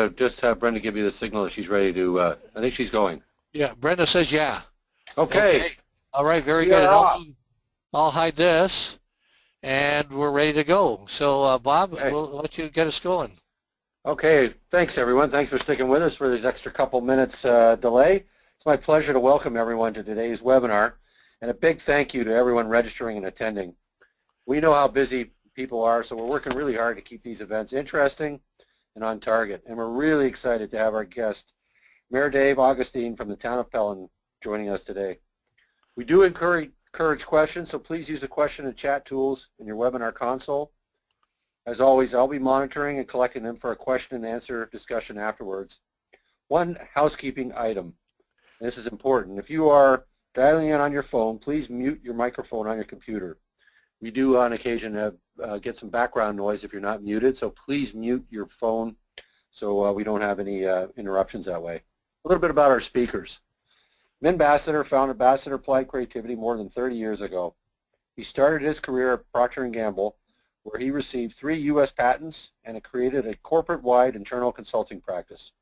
just have Brenda give you the signal that she's ready to, I think she's going. Yeah, Brenda says yeah. Okay. All right, very We good. are off. I'll hide this, and we're ready to go. So, Bob, Okay. we'll let you get us going. Okay, thanks everyone. Thanks for sticking with us for this extra couple minutes delay. It's my pleasure to welcome everyone to today's webinar, and a big thank you to everyone registering and attending. We know how busy people are, so we're working really hard to keep these events interesting and on target. And we're really excited to have our guest, Mayor Dave Augustine from the town of Pelham, joining us today. We do encourage questions, so please use the question and chat tools in your webinar console. As always, I'll be monitoring and collecting them for a question and answer discussion afterwards. One housekeeping item, and this is important. If you are dialing in on your phone, please mute your microphone on your computer. We do on occasion get some background noise if you're not muted, so please mute your phone so we don't have any interruptions that way. A little bit about our speakers. Min Bassiter founded Bassiter Applied Creativity more than 30 years ago. He started his career at Procter & Gamble, where he received 3 U.S. patents and created a corporate-wide internal consulting practice.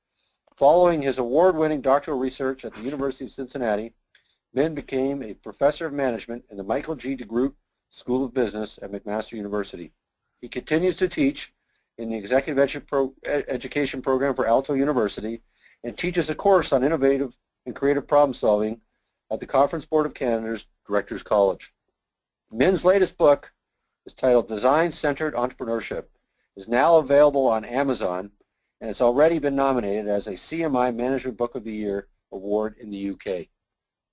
Following his award-winning doctoral research at the University of Cincinnati, Min became a professor of management in the Michael G. DeGroot School of Business at McMaster University. He continues to teach in the Executive Education Program for Aalto University and teaches a course on innovative and creative problem solving at the Conference Board of Canada's Directors College. Min's latest book is titled Design-Centered Entrepreneurship, is now available on Amazon, and it's already been nominated as a CMI Management Book of the Year award in the UK.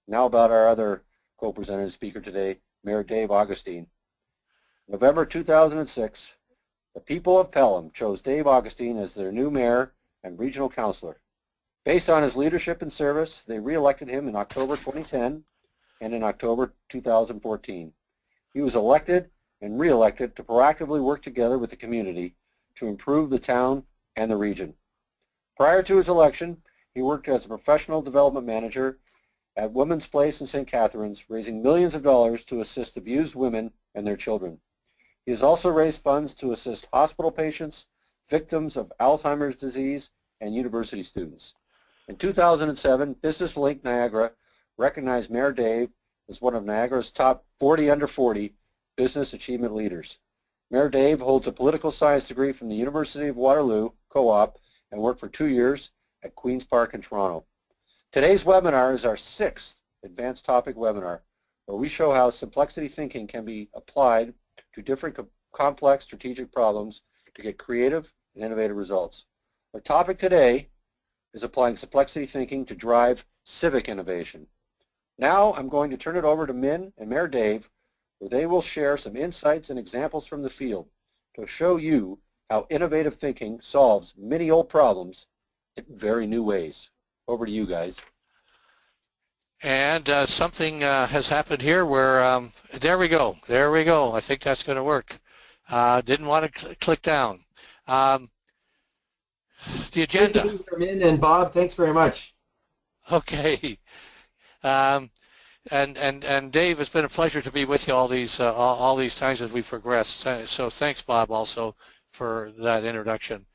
Now about our other co-presented speaker today, Mayor Dave Augustine. November 2006, the people of Pelham chose Dave Augustine as their new mayor and regional councillor. Based on his leadership and service, they re-elected him in October 2010 and in October 2014. He was elected and re-elected to proactively work together with the community to improve the town and the region. Prior to his election, he worked as a professional development manager at Women's Place in St. Catharines, raising millions of dollars to assist abused women and their children. He has also raised funds to assist hospital patients, victims of Alzheimer's disease, and university students. In 2007, Business Link Niagara recognized Mayor Dave as one of Niagara's top 40 under 40 business achievement leaders. Mayor Dave holds a political science degree from the University of Waterloo Co-op and worked for 2 years at Queen's Park in Toronto. Today's webinar is our 6th advanced topic webinar, where we show how Simplexity thinking can be applied to different complex strategic problems to get creative and innovative results. Our topic today is applying Simplexity thinking to drive civic innovation. Now I'm going to turn it over to Min and Mayor Dave, where they will share some insights and examples from the field to show you how innovative thinking solves many old problems in very new ways. Over to you guys. And something has happened here where, there we go. I think that's going to work. Didn't want to click down. The agenda. Great to be here, Min and Bob. Thanks very much. Okay. And Dave, it's been a pleasure to be with you all these times as we progress. So thanks, Bob, also for that introduction.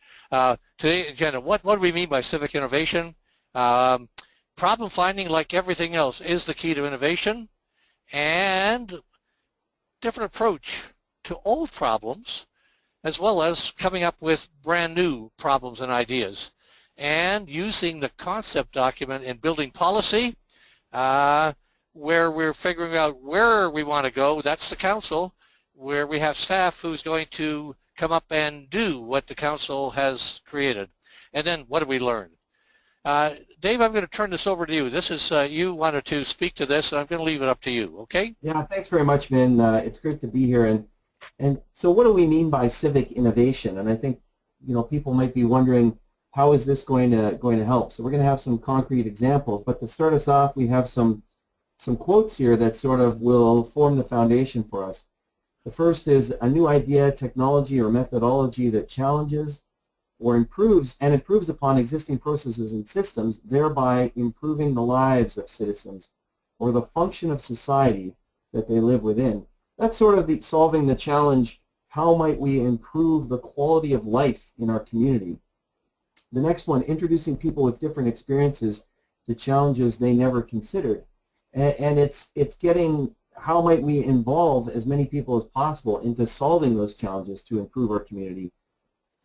Today's agenda. What do we mean by civic innovation? Problem finding, like everything else, is the key to innovation, and different approach to old problems, as well as coming up with brand new problems and ideas, and using the concept document in building policy, where we're figuring out where we want to go. That's the council, where we have staff who's going to come up and do what the council has created. And then what do we learn? Dave, I'm going to turn this over to you. This is, you wanted to speak to this, and I'm going to leave it up to you, okay? Yeah, thanks very much, Min. It's great to be here. And so what do we mean by civic innovation? And I think, people might be wondering, how is this going to help? So we're going to have some concrete examples. But to start us off, we have some quotes here that sort of will form the foundation for us. The first is a new idea, technology, or methodology that challenges or improves upon existing processes and systems, thereby improving the lives of citizens or the function of society that they live within. That's sort of solving the challenge, how might we improve the quality of life in our community? the next one, introducing people with different experiences to challenges they never considered. And it's getting how might we involve as many people as possible into solving those challenges to improve our community.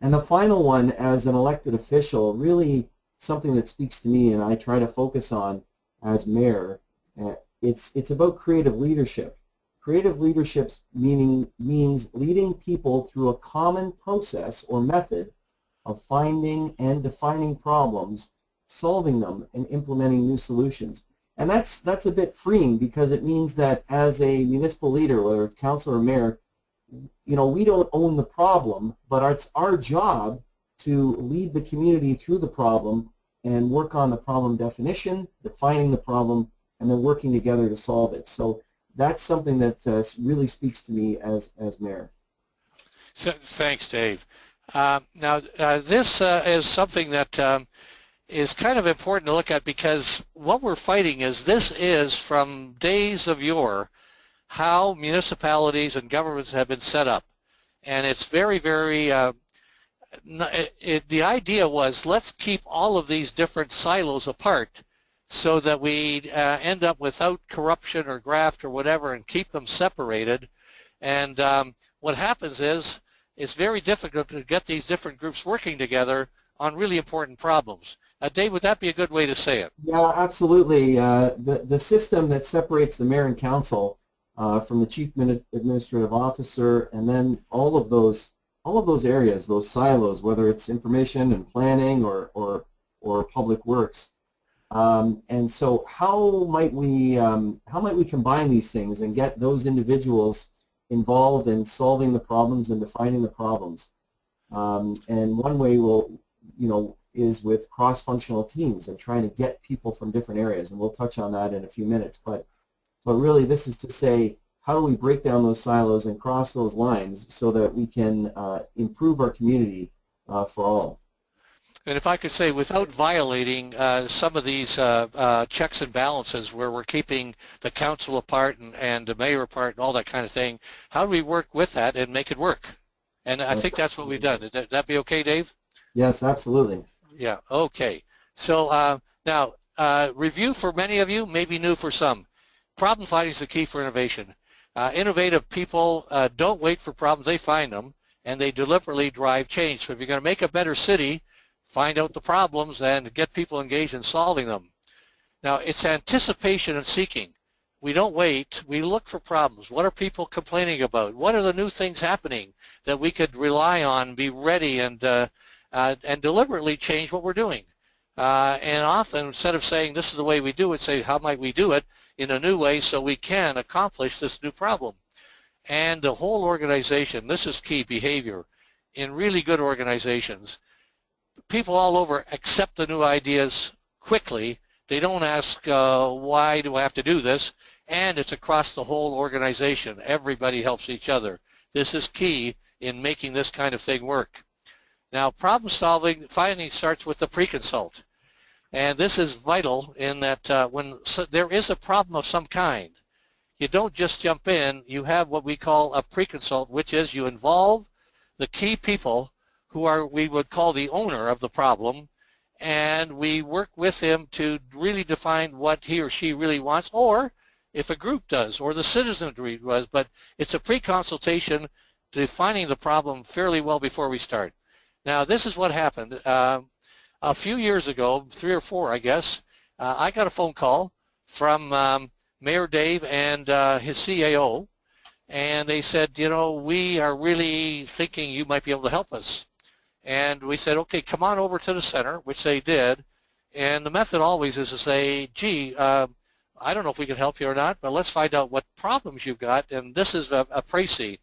And the final one, as an elected official, really something that speaks to me and I try to focus on as mayor, it's about creative leadership. Creative leadership means leading people through a common process or method of finding and defining problems, solving them, and implementing new solutions. And that's a bit freeing, because it means that as a municipal leader, whether it's council or mayor, you know, we don't own the problem, but it's our job to lead the community through the problem and work on the problem definition, defining the problem, and then working together to solve it. So that's something that really speaks to me as mayor. So, thanks, Dave. Now, this is something that is kind of important to look at, because what we're fighting this is from days of yore how municipalities and governments have been set up. And it's very, very, the idea was, let's keep all of these different silos apart so that we end up without corruption or graft or whatever, and keep them separated. And what happens is, it's very difficult to get these different groups working together on really important problems. Dave, would that be a good way to say it? Yeah, absolutely. The system that separates the mayor and council from the chief administrative officer, and then all of those areas, those silos, whether it's information and planning or public works. And so how might we combine these things and get those individuals involved in solving the problems and defining the problems? And one way is with cross-functional teams and trying to get people from different areas, and we'll touch on that in a few minutes. But really, this is to say, how do we break down those silos and cross those lines so that we can improve our community for all? And if I could say, without violating some of these checks and balances where we're keeping the council apart and the mayor apart and all that kind of thing, how do we work with that and make it work? And I think that's what we've done. Would that be okay, Dave? Yes, absolutely. Yeah, okay. So now, review for many of you, maybe new for some. Problem finding is the key for innovation. Innovative people don't wait for problems, they find them, and they deliberately drive change. So if you're going to make a better city, find out the problems and get people engaged in solving them. Now, it's anticipation and seeking. We don't wait, we look for problems. What are people complaining about? What are the new things happening that we could rely on, be ready, and deliberately change what we're doing? And often, instead of saying this is the way we do it, say how might we do it in a new way so we can accomplish this new problem. And the whole organization, this is key behavior. In really good organizations, people all over accept the new ideas quickly. They don't ask, why do I have to do this? And it's across the whole organization. Everybody helps each other. This is key in making this kind of thing work. Now, problem solving finally starts with the pre-consult. And this is vital in that when there is a problem of some kind, you don't just jump in. You have what we call a pre-consult, which is you involve the key people who are, we would call the owner of the problem, and we work with him to really define what he or she really wants, or if a group does, or the citizenry does, but it's a pre-consultation defining the problem fairly well before we start. Now, this is what happened. A few years ago, 3 or 4, I guess, I got a phone call from Mayor Dave and his CAO, and they said, you know, we are really thinking you might be able to help us. And we said, okay, come on over to the center, which they did. And the method always is to say, gee, I don't know if we can help you or not, but let's find out what problems you've got. And this is a précis.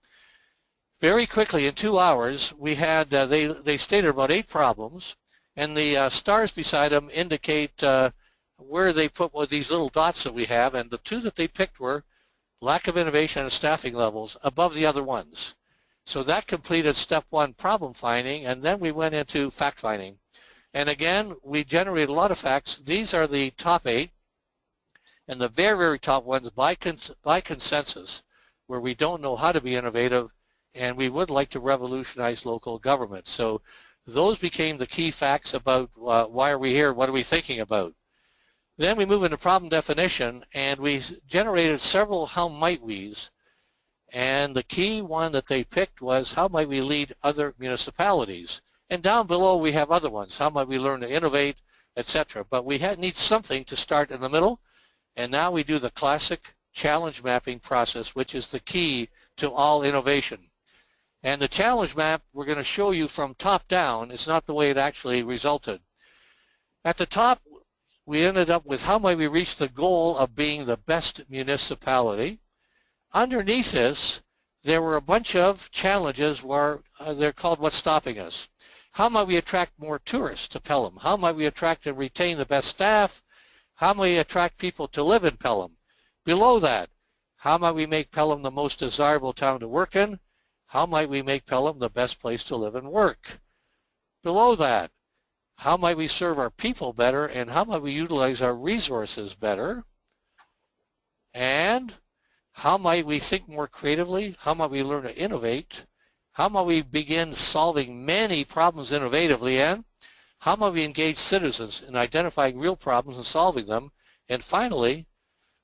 Very quickly, in 2 hours, we had, they stated about 8 problems, and the stars beside them indicate where they put these little dots that we have, and the 2 that they picked were lack of innovation and staffing levels above the other ones. So that completed step 1, problem finding, and then we went into fact finding. And again, we generated a lot of facts. These are the top 8, and the very, very top ones by consensus, where we don't know how to be innovative, and we would like to revolutionize local government. So Those became the key facts about why are we here, what are we thinking about. Then we move into problem definition, and we generated several how might we's, and the key one that they picked was how might we lead other municipalities. And down below we have other ones, how might we learn to innovate, etc. But we need something to start in the middle, and now we do the classic challenge mapping process, which is the key to all innovation. And the challenge map we're going to show you from top down. It's not the way it actually resulted. At the top, we ended up with how might we reach the goal of being the best municipality. Underneath this, there were a bunch of challenges where they're called what's stopping us. How might we attract more tourists to Pelham? How might we attract and retain the best staff? How might we attract people to live in Pelham? Below that, how might we make Pelham the most desirable town to work in? How might we make Pelham the best place to live and work? Below that, how might we serve our people better, and how might we utilize our resources better? And how might we think more creatively? How might we learn to innovate? How might we begin solving many problems innovatively? And how might we engage citizens in identifying real problems and solving them? And finally,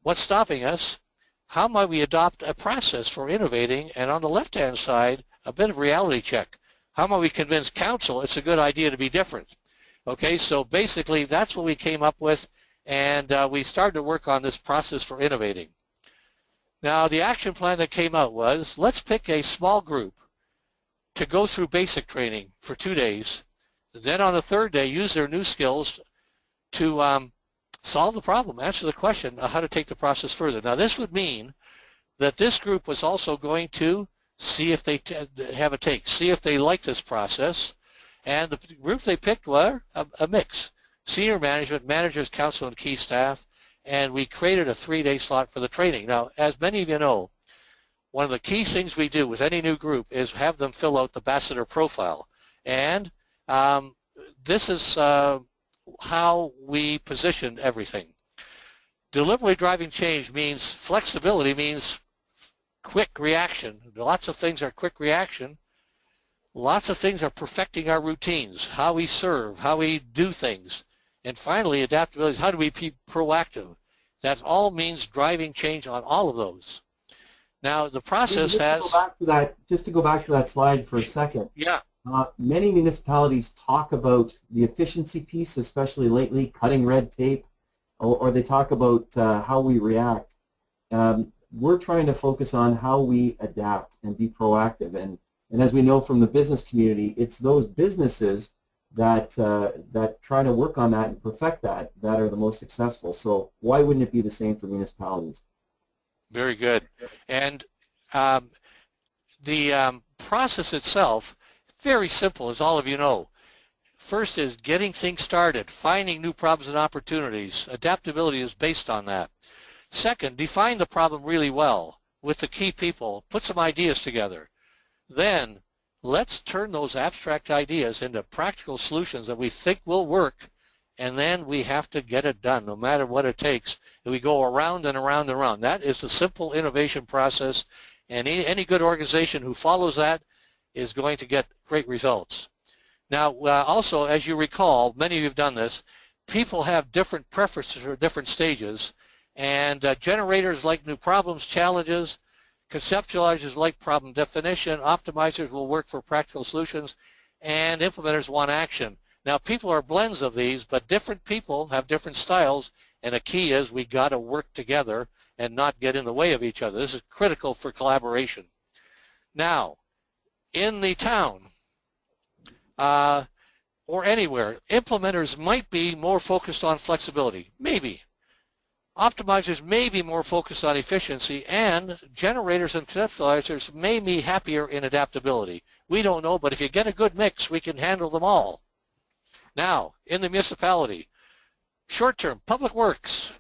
what's stopping us? How might we adopt a process for innovating? And on the left-hand side, a bit of reality check. How might we convince council it's a good idea to be different? Okay, so basically that's what we came up with, and we started to work on this process for innovating. Now the action plan that came out was, let's pick a small group to go through basic training for 2 days. Then on the third day, use their new skills to solve the problem, answer the question of how to take the process further. Now this would mean that this group was also going to see if they have a take, see if they like this process. And the group they picked were a mix. Senior management, managers, council, and key staff. And we created a 3-day slot for the training. Now, as many of you know, one of the key things we do with any new group is have them fill out the ambassador profile. And this is how we positioned everything. Deliberately driving change means flexibility, means quick reaction. Lots of things are quick reaction. Lots of things are perfecting our routines, how we serve, how we do things. And finally, adaptability, how do we be proactive? That all means driving change on all of those. Now, the process has... Just to go back to that slide for a second. Yeah. Many municipalities talk about the efficiency piece, especially lately, cutting red tape, or they talk about how we react. We're trying to focus on how we adapt and be proactive. And as we know from the business community, it's those businesses that try to work on that and perfect that are the most successful. So why wouldn't it be the same for municipalities? Very good. And the process itself, very simple, as all of you know. First is getting things started, finding new problems and opportunities. Adaptability is based on that. Second, define the problem really well with the key people. Put some ideas together. Then let's turn those abstract ideas into practical solutions that we think will work, and then we have to get it done no matter what it takes. And we go around and around and around. That is the simple innovation process, and any good organization who follows that is going to get great results. Now, also, as you recall, many of you have done this, people have different preferences for different stages, and generators like new problems, challenges, conceptualizers like problem definition, optimizers will work for practical solutions, and implementers want action. Now, people are blends of these, but different people have different styles, and the key is we got to work together and not get in the way of each other. This is critical for collaboration. Now, in the town or anywhere, implementers might be more focused on flexibility, maybe. Optimizers may be more focused on efficiency, and generators and conceptualizers may be happier in adaptability. We don't know, but if you get a good mix, we can handle them all. Now, in the municipality, short-term, public works,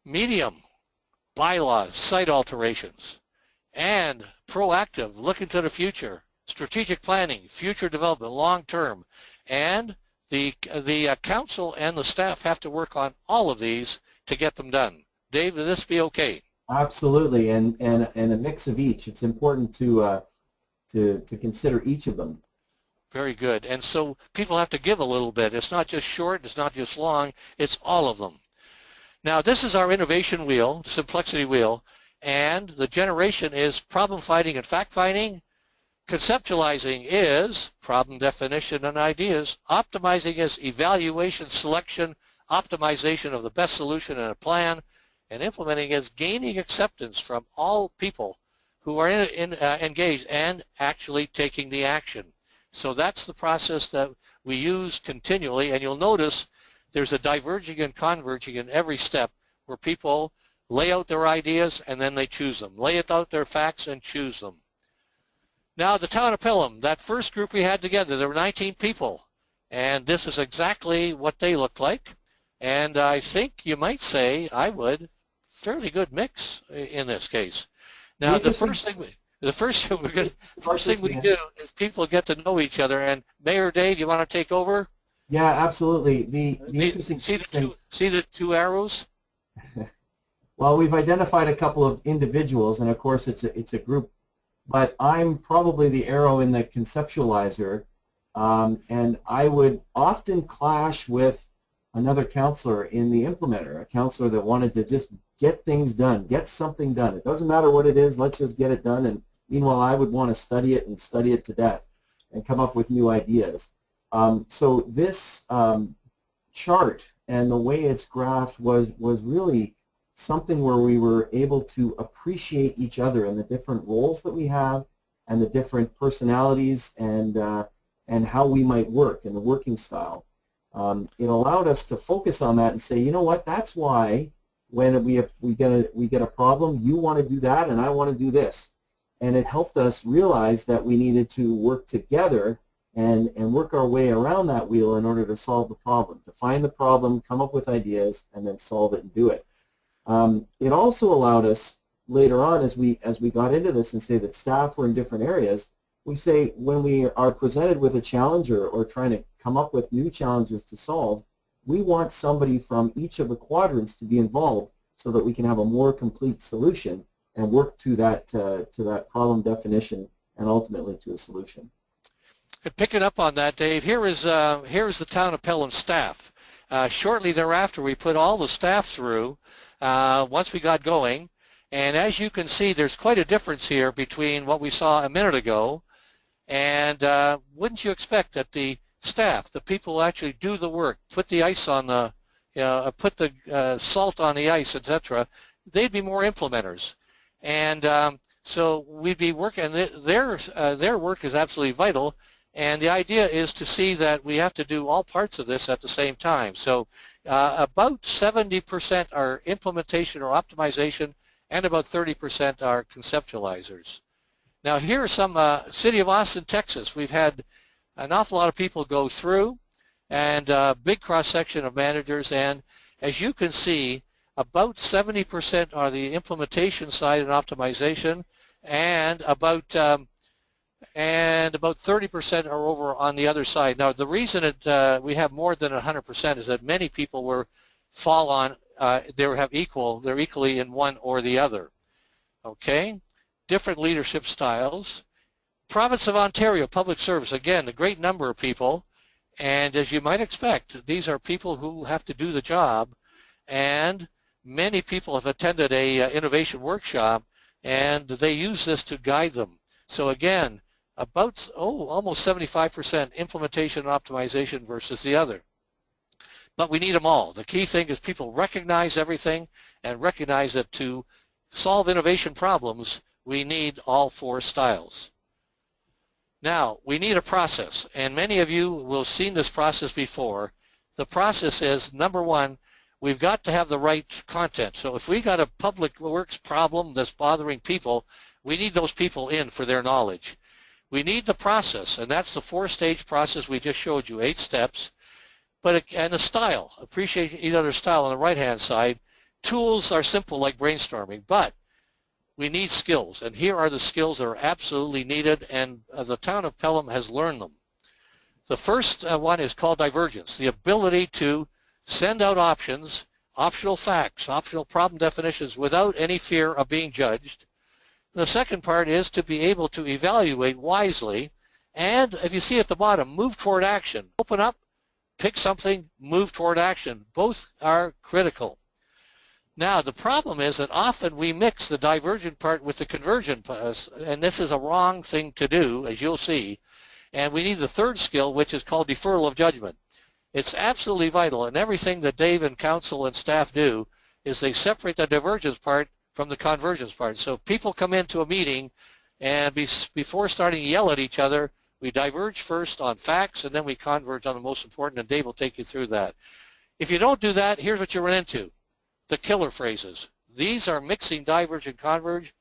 medium, bylaws, site alterations, and proactive, looking to the future, strategic planning, future development, long-term, and the council and the staff have to work on all of these to get them done. Dave, will this be okay? Absolutely, and a mix of each. It's important to consider each of them. Very good. And so people have to give a little bit. It's not just short, it's not just long, it's all of them. Now this is our innovation wheel, Simplexity wheel, and the generation is problem finding and fact finding. Conceptualizing is problem definition and ideas. Optimizing is evaluation, selection, optimization of the best solution and a plan. And implementing is gaining acceptance from all people who are engaged and actually taking the action. So that's the process that we use continually, and you'll notice there's a diverging and converging in every step where people lay out their ideas and then they choose them. Lay out their facts and choose them. Now the town of Pelham, that first group we had together, there were 19 people, and this is exactly what they look like. And I think you might say, I would, fairly good mix in this case. Now the first thing we do is people get to know each other. And Mayor Dave, you want to take over? Yeah, absolutely. The interesting see the two arrows. Well, we've identified a couple of individuals, and of course it's a group. But I'm probably the arrow in the conceptualizer, and I would often clash with another counselor in the implementer, a counselor that wanted to just get things done, get something done. It doesn't matter what it is, let's just get it done. And meanwhile, I would want to study it and study it to death and come up with new ideas. So this chart and the way it's graphed was really something where we were able to appreciate each other and the different roles that we have and the different personalities and how we might work and the working style. It allowed us to focus on that and say, you know what, that's why when we get a problem, you want to do that and I want to do this. And it helped us realize that we needed to work together and work our way around that wheel in order to solve the problem, to find the problem, come up with ideas, and then solve it and do it. It also allowed us later on as we got into this and say that staff were in different areas, we say when we are presented with a challenge or trying to come up with new challenges to solve, we want somebody from each of the quadrants to be involved so that we can have a more complete solution and work to that problem definition and ultimately to a solution. And picking up on that, Dave, here is the town of Pelham staff. Shortly thereafter, we put all the staff through once we got going, and as you can see, there's quite a difference here between what we saw a minute ago, and wouldn't you expect that the staff, the people who actually do the work, put the ice on the, put the salt on the ice, etc., they'd be more implementers. And so we'd be working, their work is absolutely vital, and the idea is to see that we have to do all parts of this at the same time. So about 70% are implementation or optimization, and about 30% are conceptualizers. Now here are some, City of Austin, Texas. We've had an awful lot of people go through, and a big cross-section of managers, and as you can see, about 70% are the implementation side and optimization, and about 30% are over on the other side. Now the reason that we have more than 100% is that many people fall on, they're equally in one or the other. Okay, different leadership styles. Province of Ontario, public service, again, a great number of people, and as you might expect, these are people who have to do the job, and many people have attended a innovation workshop, and they use this to guide them. So again, about almost 75% implementation and optimization versus the other. But we need them all. The key thing is people recognize everything and recognize that to solve innovation problems, we need all four styles. Now, we need a process, and many of you will have seen this process before. The process is, number one, we've got to have the right content. So if we got a public works problem that's bothering people, we need those people in for their knowledge. We need the process, and that's the four-stage process we just showed you, 8 steps. And a style, appreciate each other's style on the right-hand side. Tools are simple like brainstorming, but we need skills, and here are the skills that are absolutely needed, and the town of Pelham has learned them. The first one is called divergence, the ability to send out options, optional facts, optional problem definitions without any fear of being judged. And the second part is to be able to evaluate wisely And if you see at the bottom, move toward action. Open up, pick something, move toward action. Both are critical. Now, the problem is that often we mix the divergent part with the convergent part, and this is a wrong thing to do, as you'll see. And we need the third skill, which is called deferral of judgment. It's absolutely vital, and everything that Dave and council and staff do is they separate the divergence part from the convergence part. So if people come into a meeting and before starting to yell at each other, we diverge first on facts and then we converge on the most important, and Dave will take you through that. If you don't do that, here's what you run into. The killer phrases. These are mixing diverge and converge.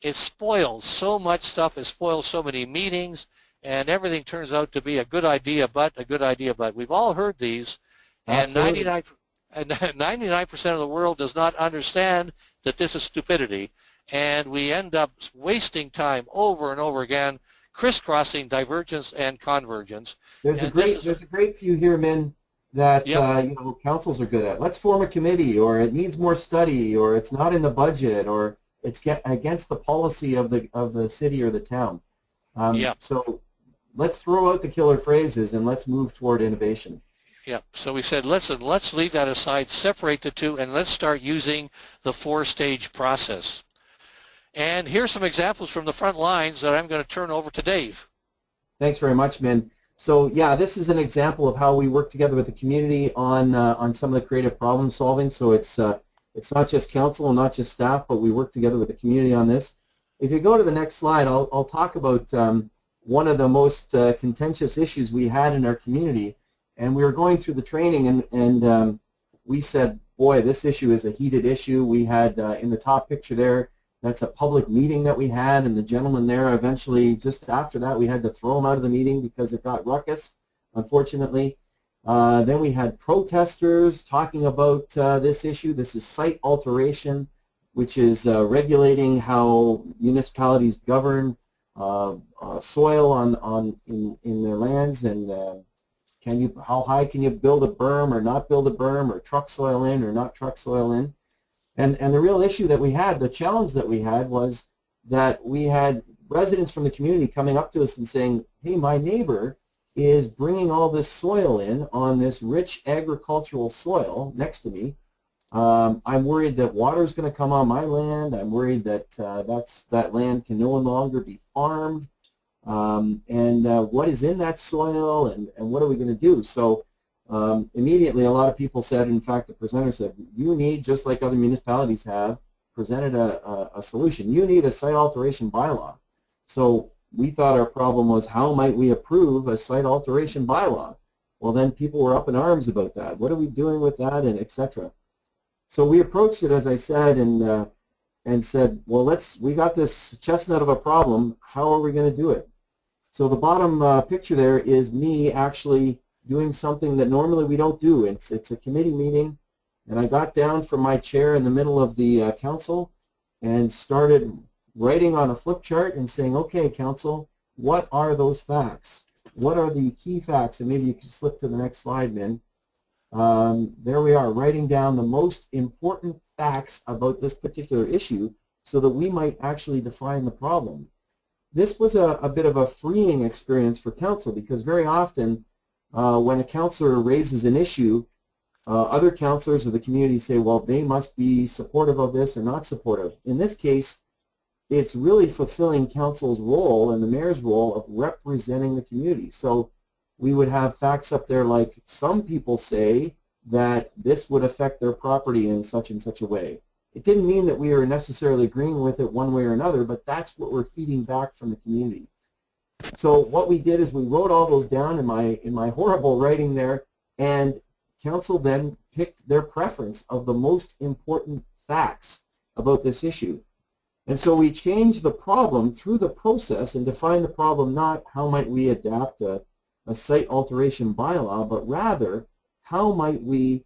It spoils so much stuff. It spoils so many meetings, and everything turns out to be a good idea, but a good idea, but. We've all heard these, and 99% of the world does not understand that this is stupidity, and we end up wasting time over and over again, crisscrossing divergence and convergence. There's a great few here, Min, that councils are good at. Let's form a committee, or it needs more study, or it's not in the budget, or it's against the policy of the city or the town. So let's throw out the killer phrases and let's move toward innovation. Yeah, so we said, listen, let's leave that aside, separate the two, and let's start using the four-stage process. And here's some examples from the front lines that I'm going to turn over to Dave. Thanks very much, Min. So yeah, this is an example of how we work together with the community on some of the creative problem solving. So it's not just council and not just staff, but we work together with the community on this. If you go to the next slide, I'll talk about one of the most contentious issues we had in our community. And we were going through the training, and we said, boy, this issue is a heated issue. We had in the top picture there, that's a public meeting that we had, and the gentleman there eventually, just after that, we had to throw him out of the meeting because it got ruckus, unfortunately. Then we had protesters talking about this issue. This is site alteration, which is regulating how municipalities govern soil in their lands, and how high can you build a berm or not build a berm, or truck soil in or not truck soil in. And the real issue that we had, the challenge that we had, was that we had residents from the community coming up to us and saying, hey, my neighbor is bringing all this soil in on this rich agricultural soil next to me. I'm worried that water is going to come on my land. I'm worried that that land can no longer be farmed. What is in that soil, and what are we going to do? So immediately a lot of people said, in fact the presenter said, you need, just like other municipalities have presented a solution, you need a site alteration bylaw. So we thought our problem was, how might we approve a site alteration bylaw? Well, then people were up in arms about that. What are we doing with that, and etc. So we approached it, as I said, and said, well, we got this chestnut of a problem, how are we going to do it? So the bottom picture there is me actually doing something that normally we don't do. It's a committee meeting, and I got down from my chair in the middle of the council and started writing on a flip chart and saying, okay, council, what are those facts? What are the key facts? And maybe you can slip to the next slide, Min. There we are, writing down the most important facts about this particular issue so that we might actually define the problem. This was a bit of a freeing experience for council, because very often when a councillor raises an issue, other councillors of the community say, well, they must be supportive of this or not supportive. In this case, it's really fulfilling council's role and the mayor's role of representing the community. So we would have facts up there like, some people say that this would affect their property in such and such a way. It didn't mean that we were necessarily agreeing with it one way or another, but that's what we're feeding back from the community. So what we did is we wrote all those down in my horrible writing there, and council then picked their preference of the most important facts about this issue. And so we changed the problem through the process and defined the problem not how might we adapt a site alteration bylaw, but rather how might we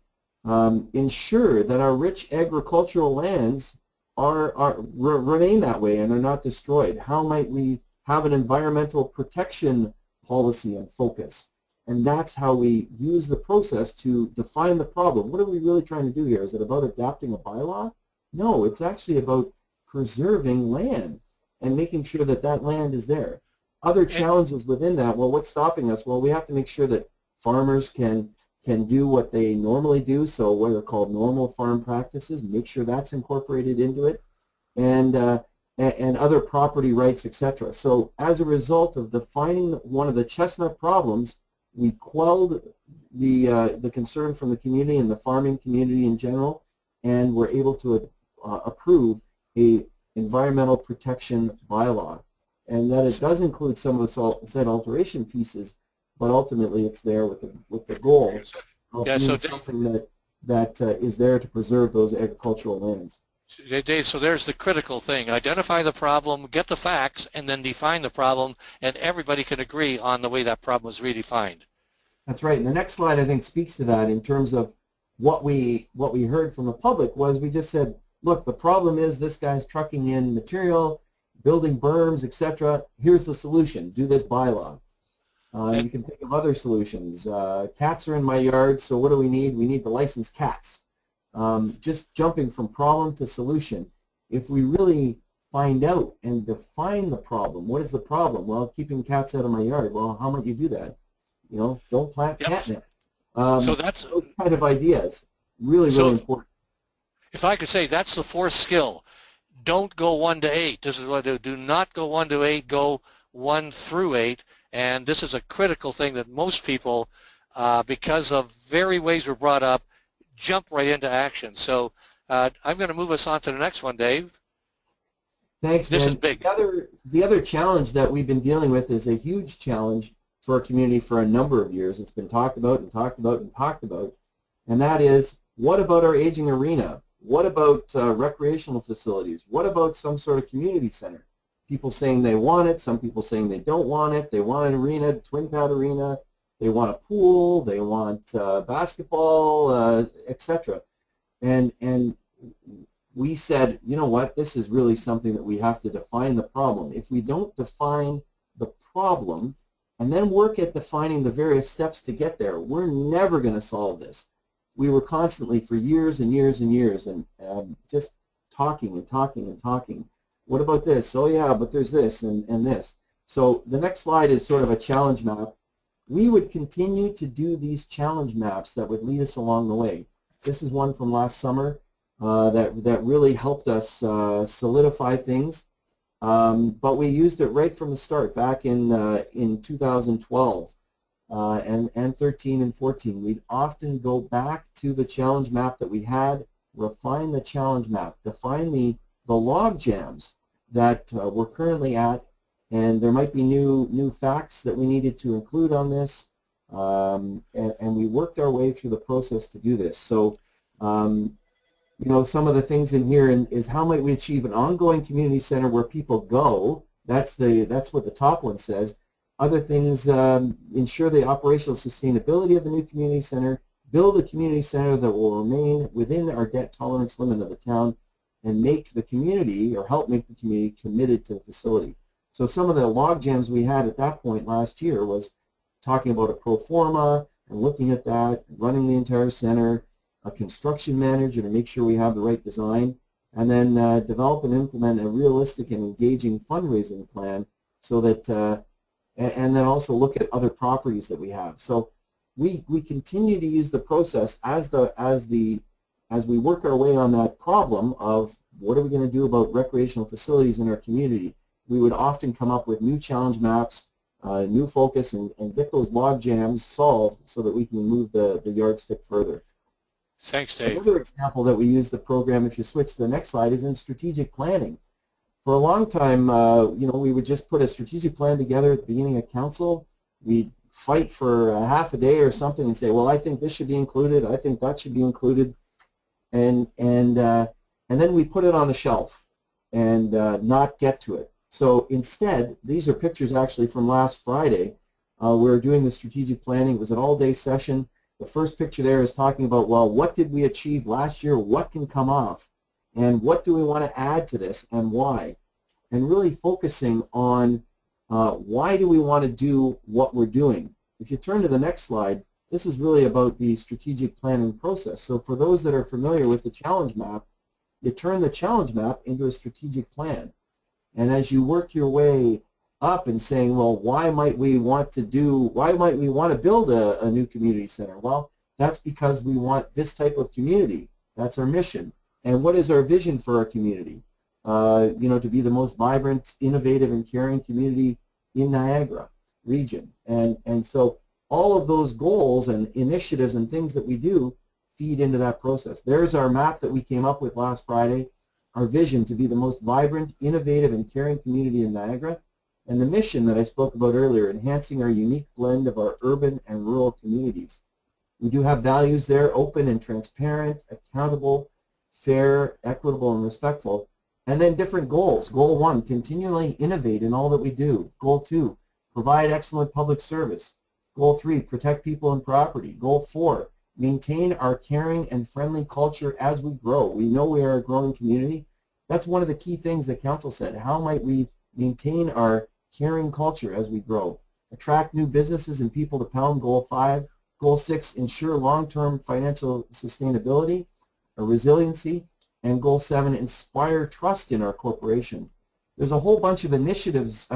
ensure that our rich agricultural lands remain that way and are not destroyed. How might we have an environmental protection policy and focus? And that's how we use the process to define the problem. What are we really trying to do here? Is it about adapting a bylaw? No, it's actually about preserving land and making sure that that land is there. Other challenges within that, well, what's stopping us? Well, we have to make sure that farmers can do what they normally do, so what are called normal farm practices, make sure that's incorporated into it, and other property rights, etc. So as a result of defining one of the chestnut problems, we quelled the concern from the community and the farming community in general, and were able to approve a environmental protection bylaw. And that it does include some of the site alteration pieces, but ultimately it's there with the goal of doing something that is there to preserve those agricultural lands. Dave, so there's the critical thing. Identify the problem, get the facts, and then define the problem, and everybody can agree on the way that problem is redefined. That's right. And the next slide, I think, speaks to that in terms of what we heard from the public was we just said, look, the problem is this guy's trucking in material, building berms, etc. Here's the solution. Do this bylaw. You can think of other solutions. Cats are in my yard, so what do we need? We need to license cats. Just jumping from problem to solution. If we really find out and define the problem, what is the problem? Well, keeping cats out of my yard. Well, how might you do that? You know, don't plant catnip. So that's those kind of ideas. Really important. If I could say, that's the fourth skill. Don't go 1 to 8. This is what I do. Do not go 1 to 8. Go 1 through 8. And this is a critical thing that most people, because of very ways we're brought up, jump right into action. So I'm going to move us on to the next one, Dave. Thanks, This Ben. is big. The other challenge that we've been dealing with is a huge challenge for our community for a number of years. It's been talked about and talked about and talked about, and that is, what about our aging arena? What about recreational facilities? What about some sort of community center? People saying they want it, some people saying they don't want it. They want an arena, twin pad arena. They want a pool. They want basketball, etc. And we said, you know what? This is really something that we have to define the problem. If we don't define the problem and then work at defining the various steps to get there, we're never going to solve this. We were constantly for years and years and years and just talking and talking and talking. What about this? Oh yeah, but there's this and this. So the next slide is sort of a challenge map. We would continue to do these challenge maps that would lead us along the way. This is one from last summer that really helped us solidify things. But we used it right from the start back in 2012 and 13 and 14. We'd often go back to the challenge map that we had, refine the challenge map, define the log jams that we're currently at, and there might be new facts that we needed to include on this, and we worked our way through the process to do this. So you know, some of the things in here is how might we achieve an ongoing community center where people go. That's what the top one says. Other things, ensure the operational sustainability of the new community center, build a community center that will remain within our debt tolerance limit of the town, and make the community, or help make the community, committed to the facility. So some of the log jams we had at that point last year was talking about a pro forma and looking at that, running the entire center, a construction manager to make sure we have the right design, and then develop and implement a realistic and engaging fundraising plan so that, and then also look at other properties that we have. So we continue to use the process as we work our way on that problem of what are we going to do about recreational facilities in our community. We would often come up with new challenge maps, new focus, and get those log jams solved so that we can move the yardstick further. Thanks, Dave. Another example that we use the program, if you switch to the next slide, is in strategic planning. For a long time, you know, we would just put a strategic plan together at the beginning of council. We'd fight for a half a day or something and say, well, I think this should be included, I think that should be included, and then we put it on the shelf and not get to it. So instead, these are pictures actually from last Friday. We were doing the strategic planning. It was an all-day session. The first picture there is talking about, well, what did we achieve last year? What can come off? And what do we want to add to this and why? And really focusing on why do we want to do what we're doing. If you turn to the next slide, this is really about the strategic planning process. So for those that are familiar with the challenge map, you turn the challenge map into a strategic plan. And as you work your way up and saying, well, why might we want to build a new community center? Well, that's because we want this type of community. That's our mission. And what is our vision for our community? To be the most vibrant, innovative, and caring community in Niagara region. And so all of those goals and initiatives and things that we do feed into that process. There's our map that we came up with last Friday, our vision to be the most vibrant, innovative, and caring community in Niagara, and the mission that I spoke about earlier, enhancing our unique blend of our urban and rural communities. We do have values there, open and transparent, accountable, fair, equitable, and respectful. And then different goals. Goal 1, continually innovate in all that we do. Goal 2, provide excellent public service. Goal 3, protect people and property. Goal 4, maintain our caring and friendly culture as we grow. We know we are a growing community. That's one of the key things that Council said. How might we maintain our caring culture as we grow? Attract new businesses and people to Pound. Goal 5. Goal 6, ensure long-term financial sustainability or resiliency. And Goal 7, inspire trust in our corporation. There's a whole bunch of objectives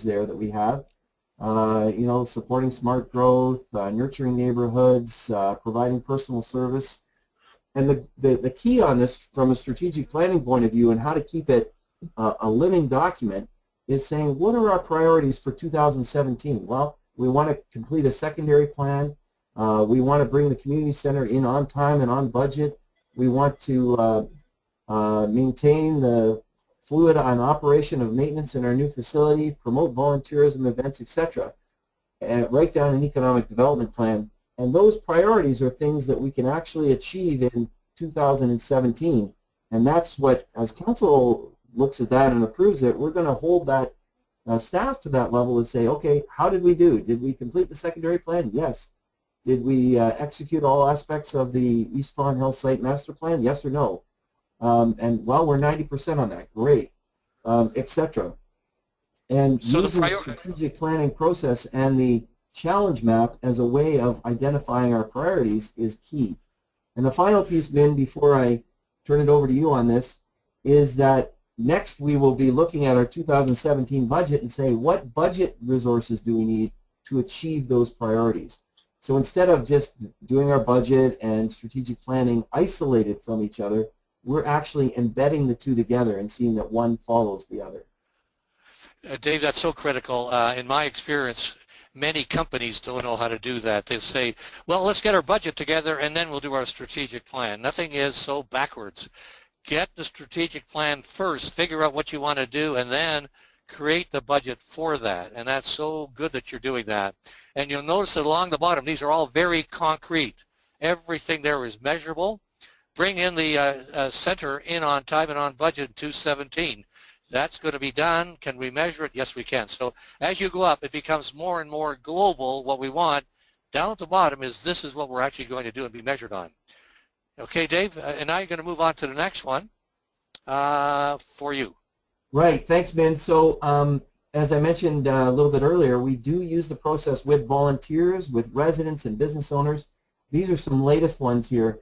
there that we have. Supporting smart growth, nurturing neighborhoods, providing personal service. And the key on this from a strategic planning point of view and how to keep it a living document is saying, what are our priorities for 2017? Well, we want to complete a secondary plan. We want to bring the community center in on time and on budget. We want to maintain the fluid on operation of maintenance in our new facility, promote volunteerism events, etc. And write down an economic development plan. And those priorities are things that we can actually achieve in 2017. And that's what, as Council looks at that and approves it, we're going to hold that staff to that level and say, okay, how did we do? Did we complete the secondary plan? Yes. Did we execute all aspects of the East Fawn Hill Site Master Plan? Yes or no? And well, we're 90% on that. Great, etc. And So using the strategic planning process and the challenge map as a way of identifying our priorities is key. And the final piece, Vin, before I turn it over to you on this, is that next we will be looking at our 2017 budget and say, what budget resources do we need to achieve those priorities? So instead of just doing our budget and strategic planning isolated from each other, we're actually embedding the two together and seeing that one follows the other. Dave, that's so critical. In my experience, many companies don't know how to do that. They say, well, let's get our budget together and then we'll do our strategic plan. Nothing is so backwards. Get the strategic plan first, figure out what you want to do, and then create the budget for that. And that's so good that you're doing that. And you'll notice that along the bottom, these are all very concrete. Everything there is measurable. Bring in the center in on time and on budget in 2017. That's going to be done. Can we measure it? Yes, we can. So as you go up, it becomes more and more global what we want. Down at the bottom is this is what we're actually going to do and be measured on. Okay, Dave, and now you're going to move on to the next one for you. Right. Thanks, Ben. So as I mentioned a little bit earlier, we do use the process with volunteers, with residents and business owners. These are some latest ones here.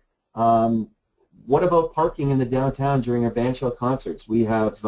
What about parking in the downtown during our bandshell concerts? We have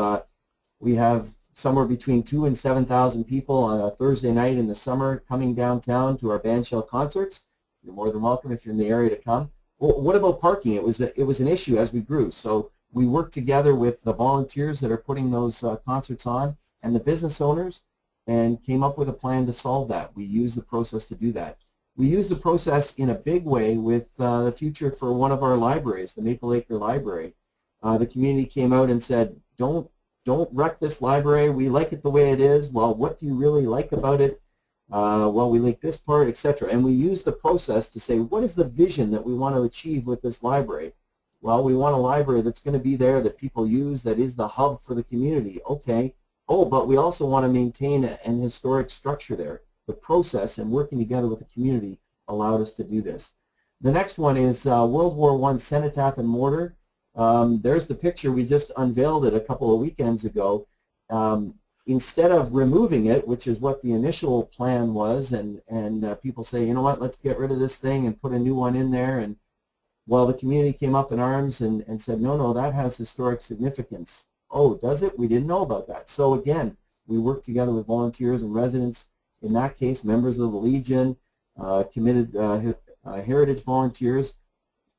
somewhere between 2,000 and 7,000 people on a Thursday night in the summer coming downtown to our bandshell concerts. You're more than welcome if you're in the area to come. Well, what about parking? It was an issue as we grew. So we worked together with the volunteers that are putting those concerts on and the business owners and came up with a plan to solve that. We used the process to do that. We used the process in a big way with the future for one of our libraries, the Maple Acre Library. The community came out and said, don't wreck this library. We like it the way it is. Well, what do you really like about it? Well, we like this part, etc. And we used the process to say, what is the vision that we want to achieve with this library? Well, we want a library that's going to be there that people use, that is the hub for the community. Okay. Oh, but we also want to maintain an historic structure there. The process and working together with the community allowed us to do this. The next one is World War I cenotaph and mortar. There's the picture. We just unveiled it a couple of weekends ago. Instead of removing it, which is what the initial plan was, and people say, you know what, let's get rid of this thing and put a new one in there. And well, the community came up in arms and said, no, that has historic significance. Oh, does it? We didn't know about that. So again, We work together with volunteers and residents, in that case, members of the Legion, committed heritage volunteers.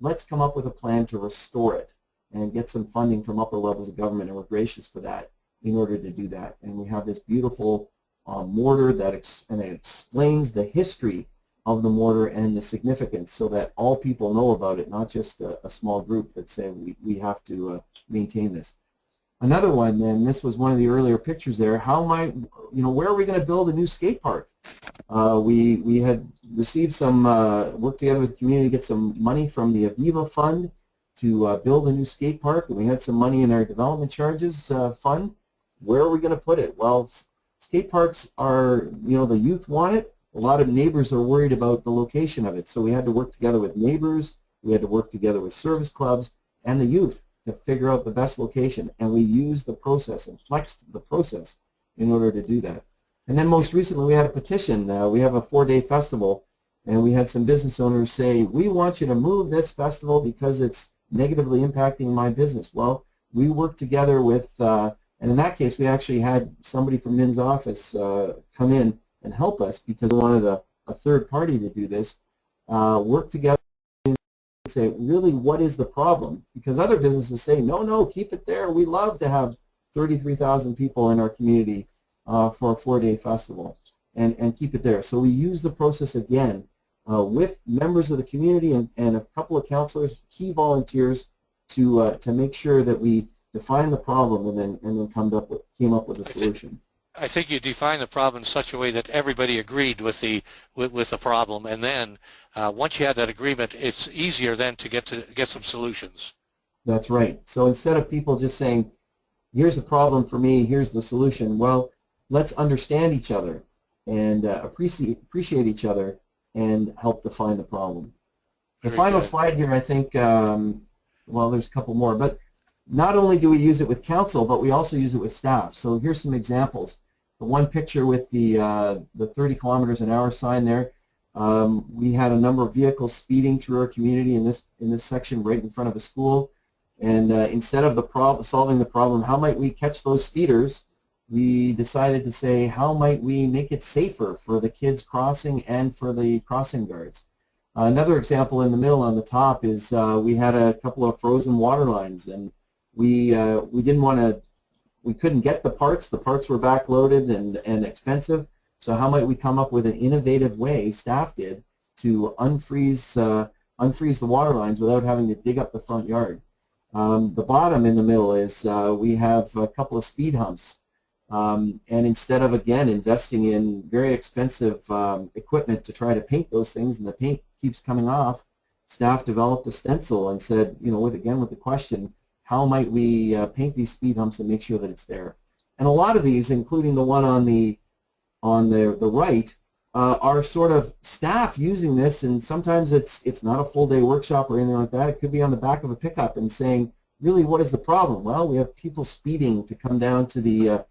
Let's come up with a plan to restore it and get some funding from upper levels of government, and we're gracious for that in order to do that. And we have this beautiful mortar that explains the history of the mortar and the significance so that all people know about it, not just a small group that say we have to maintain this. Another one, and this was one of the earlier pictures there, where are we going to build a new skate park? We had received some, worked together with the community to get some money from the Aviva Fund to build a new skate park, and we had some money in our development charges fund. Where are we going to put it? Well, skate parks are, the youth want it. A lot of neighbors are worried about the location of it, so we had to work together with neighbors, we had to work together with service clubs and the youth to figure out the best location, and we used the process and flexed the process in order to do that. And then most recently we had a petition. We have a 4-day festival, and we had some business owners say, we want you to move this festival because it's negatively impacting my business. Well, we worked together with, and in that case we actually had somebody from Min's office come in and help us because we wanted a third party to do this, work together and say, really, what is the problem? Because other businesses say, no, keep it there. We love to have 33,000 people in our community for a 4-day festival, and keep it there. So we use the process again with members of the community and a couple of counselors, key volunteers, to make sure that we define the problem and then came up with a solution. I think you define the problem in such a way that everybody agreed with the problem, and then once you had that agreement, it's easier then to get some solutions. That's right. So instead of people just saying, here's the problem for me, here's the solution, well, let's understand each other and appreciate each other and help define the problem. The final slide here, I think, well, there's a couple more, but not only do we use it with council, but we also use it with staff. So here's some examples. The one picture with the 30 kilometers an hour sign there, we had a number of vehicles speeding through our community in this section right in front of a school, and instead of solving the problem, how might we catch those speeders, we decided to say, how might we make it safer for the kids crossing and for the crossing guards. Another example in the middle on the top is we had a couple of frozen water lines, and we couldn't get the parts were backloaded and expensive, so how might we come up with an innovative way, staff did, to unfreeze the water lines without having to dig up the front yard. The bottom in the middle is we have a couple of speed humps, and instead of, again, investing in very expensive equipment to try to paint those things and the paint keeps coming off, staff developed a stencil and said, with the question, how might we paint these speed humps and make sure that it's there? And a lot of these, including the one on the right, are sort of staff using this, and sometimes it's not a full day workshop or anything like that. It could be on the back of a pickup and saying, really, what is the problem? Well, we have people speeding to come down to the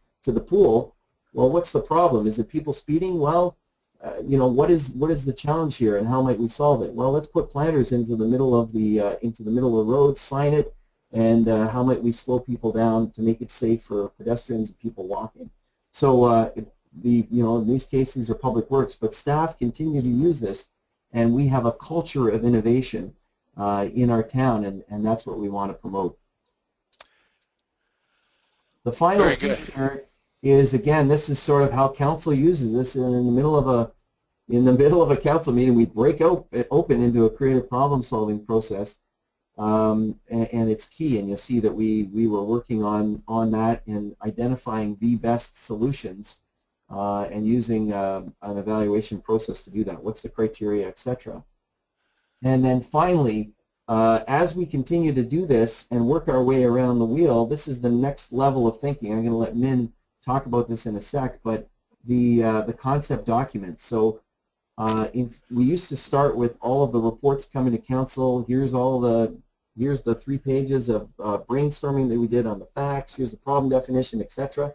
pool. Well, what's the problem? Is it people speeding? Well, what is the challenge here, and how might we solve it? Well, let's put planters into the middle of the road, sign it, and how might we slow people down to make it safe for pedestrians and people walking. So in these cases these are public works, but staff continue to use this, and we have a culture of innovation in our town, and that's what we want to promote. The final feature is, again, this is sort of how council uses this. In the middle of a council meeting, we break open into a creative problem-solving process. And it's key, and you'll see that we were working on that and identifying the best solutions and using an evaluation process to do that. What's the criteria, etc. And then finally, as we continue to do this and work our way around the wheel, this is the next level of thinking. I'm going to let Min talk about this in a sec, but the concept document. So we used to start with all of the reports coming to council. Here's the 3 pages of brainstorming that we did on the facts. Here's the problem definition, etc.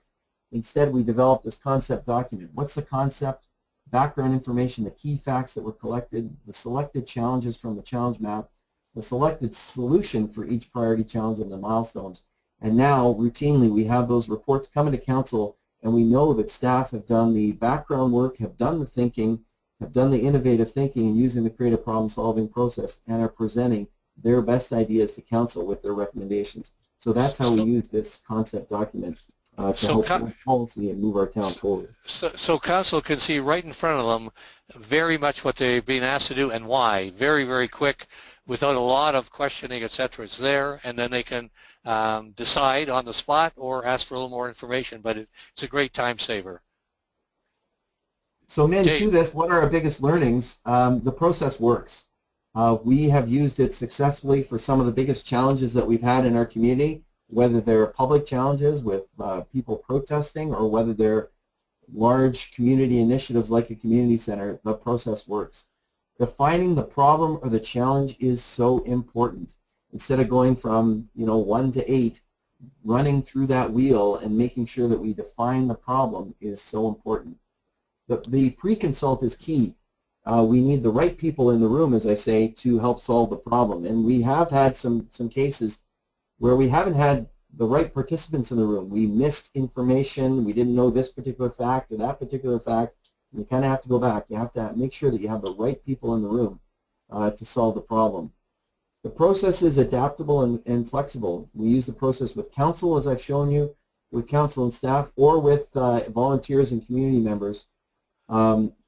Instead, we developed this concept document. What's the concept? Background information, the key facts that were collected, the selected challenges from the challenge map, the selected solution for each priority challenge and the milestones. And now, routinely, we have those reports coming to council And we know that staff have done the background work, have done the thinking, have done the innovative thinking and using the creative problem-solving process, and are presenting their best ideas to council with their recommendations. So that's how we use this concept document to help build policy and move our town forward. So council can see right in front of them very much what they've been asked to do and why. Very, very quick, without a lot of questioning, etc. It's there, and then they can decide on the spot or ask for a little more information. But it's a great time saver. So, Min, to this, what are our biggest learnings? The process works. We have used it successfully for some of the biggest challenges that we've had in our community, whether they're public challenges with people protesting or whether they're large community initiatives like a community center. The process works. Defining the problem or the challenge is so important. Instead of going from 1 to 8, running through that wheel and making sure that we define the problem is so important. The pre-consult is key. We need the right people in the room, as I say, to help solve the problem. And we have had some cases where we haven't had the right participants in the room. We missed information. We didn't know this particular fact or that particular fact. You kind of have to go back. You have to make sure that you have the right people in the room to solve the problem. The process is adaptable and flexible. We use the process with council, as I've shown you, with council and staff, or with volunteers and community members.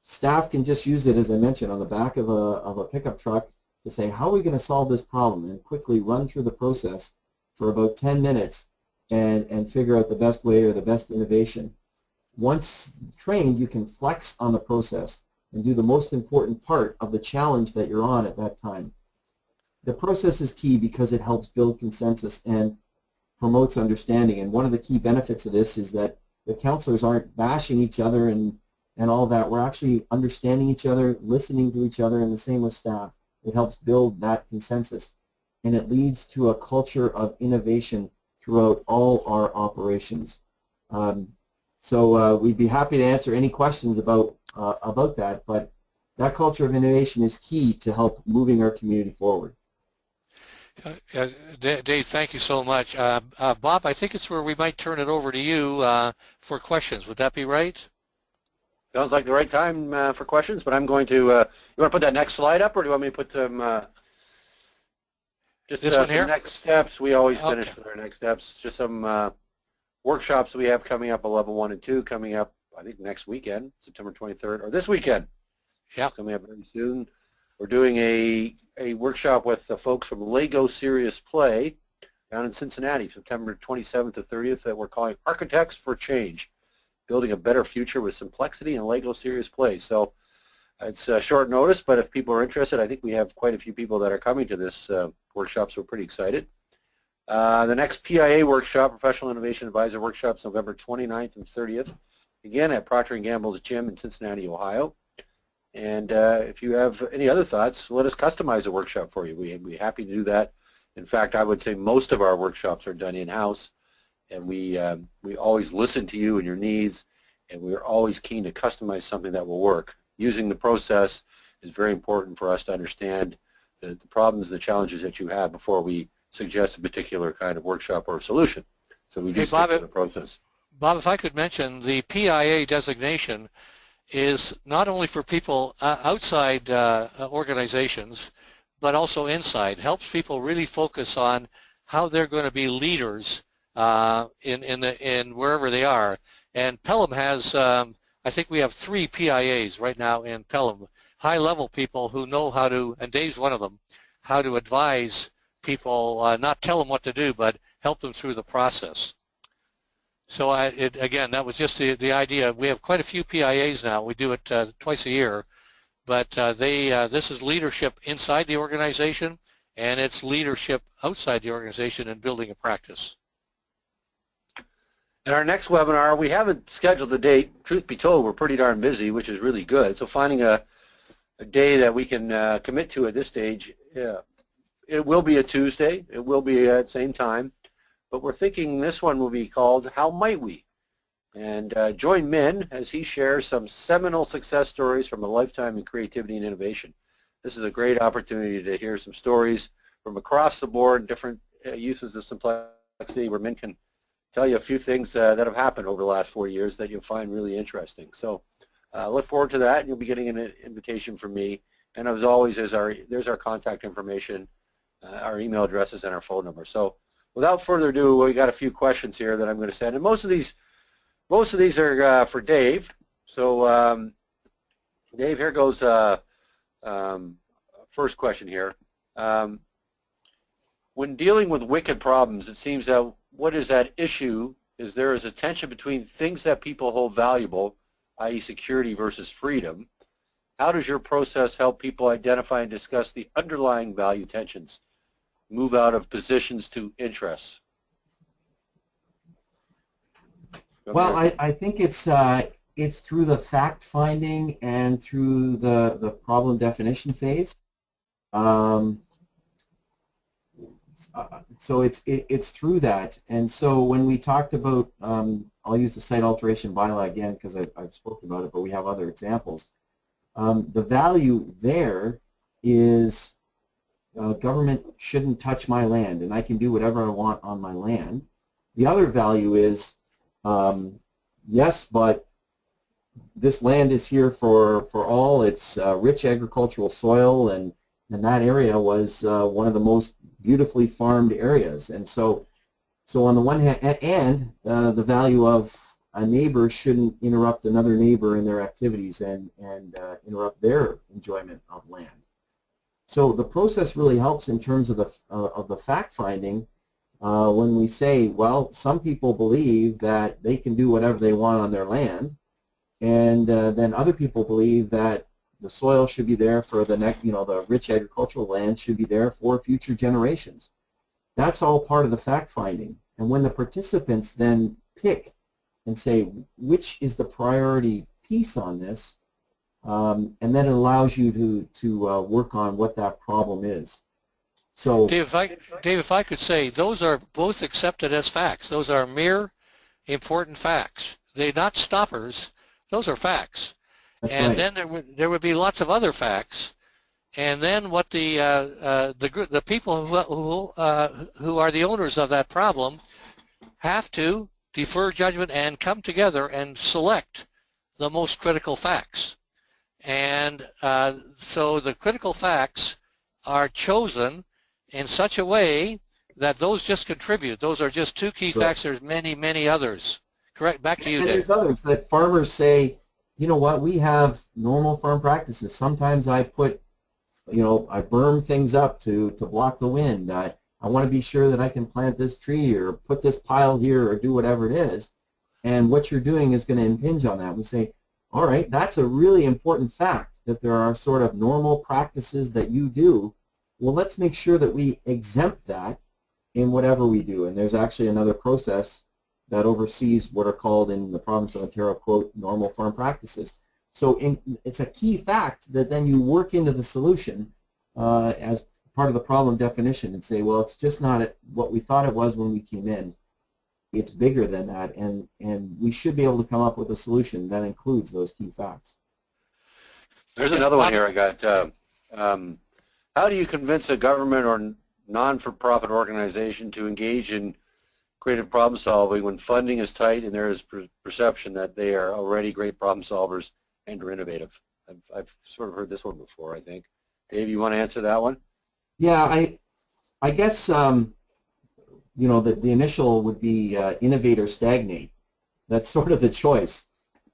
Staff can just use it, as I mentioned, on the back of a pickup truck to say, how are we going to solve this problem, and quickly run through the process for about 10 minutes and figure out the best way or the best innovation. Once trained, you can flex on the process and do the most important part of the challenge that you're on at that time. The process is key because it helps build consensus and promotes understanding. And one of the key benefits of this is that the counselors aren't bashing each other and all that. We're actually understanding each other, listening to each other, and the same with staff. It helps build that consensus, and it leads to a culture of innovation throughout all our operations. So we'd be happy to answer any questions about that, but that culture of innovation is key to help moving our community forward. Dave, thank you so much. Bob, I think it's where we might turn it over to you for questions. Would that be right? Sounds like the right time for questions, but I'm going to, you want to put that next slide up, or do you want me to put some, just this one some here? next steps? We always finish with our next steps. Just some workshops we have coming up, level 1 and 2, coming up, I think, next weekend, September 23rd, or this weekend. Yeah. It's coming up very soon. We're doing a workshop with the folks from Lego Serious Play down in Cincinnati, September 27th to 30th, that we're calling Architects for Change, Building a Better Future with Simplexity and Lego Serious Play. So it's short notice, but if people are interested, I think we have quite a few people that are coming to this workshop, so we're pretty excited. The next PIA workshop, Professional Innovation Advisor Workshop, is November 29th and 30th, again at Procter & Gamble's gym in Cincinnati, Ohio. And if you have any other thoughts, let us customize a workshop for you. We'd be happy to do that. In fact, I would say most of our workshops are done in-house, and we always listen to you and your needs, and we're always keen to customize something that will work. Using the process is very important for us to understand the problems, the challenges that you have before we suggest a particular kind of workshop or solution. So we do stick to the process. Bob, if I could mention, the PIA designation is not only for people outside organizations, but also inside. Helps people really focus on how they're going to be leaders in wherever they are. And Pelham has, I think we have 3 PIAs right now in Pelham, high-level people who know how to, and Dave's one of them, how to advise people, not tell them what to do, but help them through the process. So again, that was just the idea. We have quite a few PIAs now. We do it twice a year, but this is leadership inside the organization, and it's leadership outside the organization in building a practice. And our next webinar, we haven't scheduled the date. Truth be told, we're pretty darn busy, which is really good. So finding a day that we can commit to at this stage, it will be a Tuesday. It will be at the same time. But we're thinking this one will be called How Might We? And join Min as he shares some seminal success stories from a lifetime in creativity and innovation. This is a great opportunity to hear some stories from across the board, different uses of Simplexity, where Min can tell you a few things that have happened over the last 4 years that you'll find really interesting. So look forward to that. You'll be getting an invitation from me. And as always, there's our contact information, our email addresses, and our phone number. So without further ado, we got a few questions here that I'm going to send. And most of these are for Dave. So Dave, here goes first question here. When dealing with wicked problems, it seems that what is at issue is there is a tension between things that people hold valuable, i.e. security versus freedom. How does your process help people identify and discuss the underlying value tensions, move out of positions to interests? Well, I think it's through the fact finding and through the problem definition phase. So it's through that. And so when we talked about, I'll use the site alteration bylaw again because I've spoken about it, but we have other examples. The value there is government shouldn't touch my land, and I can do whatever I want on my land. The other value is, yes, but this land is here for all. It's rich agricultural soil, and that area was one of the most beautifully farmed areas. And so on the one hand, and the value of a neighbor shouldn't interrupt another neighbor in their activities and interrupt their enjoyment of land. So the process really helps in terms of the fact finding when we say, well, some people believe that they can do whatever they want on their land, and then other people believe that the soil should be there for the next, the rich agricultural land should be there for future generations. That's all part of the fact finding. And when the participants then pick and say which is the priority piece on this, and then it allows you to work on what that problem is. So, Dave, if I could say, those are both accepted as facts. Those are mere important facts. They're not stoppers. Those are facts. that's And right. then there would be lots of other facts. And then what the people who are the owners of that problem have to defer judgment and come together and select the most critical facts. And so the critical facts are chosen in such a way that those just contribute. Those are just two key facts. There's many, many others. Correct? Back to you, And Dave. there's others that farmers say, you know what, we have normal farm practices. Sometimes I put, I berm things up to block the wind. I want to be sure that I can plant this tree or put this pile here or do whatever it is. And what you're doing is going to impinge on that. We say, all right, that's a really important fact that there are sort of normal practices that you do. Well, let's make sure that we exempt that in whatever we do. And there's actually another process that oversees what are called in the province of Ontario, quote, normal farm practices. So it's a key fact that then you work into the solution as part of the problem definition and say, well, it's just not what we thought it was when we came in. It's bigger than that, and we should be able to come up with a solution that includes those key facts. There's another one here I got. How do you convince a government or non-for-profit organization to engage in creative problem solving when funding is tight and there is perception that they are already great problem solvers and are innovative? I've sort of heard this one before, I think. Dave, you want to answer that one? Yeah, I guess the initial would be innovate or stagnate. That's sort of the choice,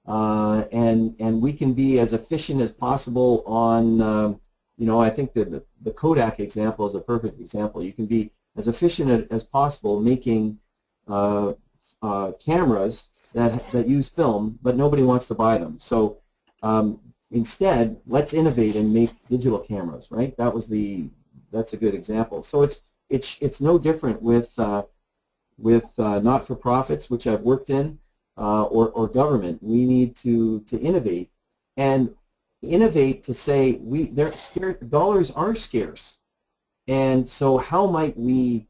and we can be as efficient as possible on. I think that the Kodak example is a perfect example. You can be as efficient as possible making cameras that use film, but nobody wants to buy them. So instead, let's innovate and make digital cameras. Right? That's a good example. So it's no different with not-for-profits, which I've worked in, or government. We need to innovate and innovate to say dollars are scarce, and so how might we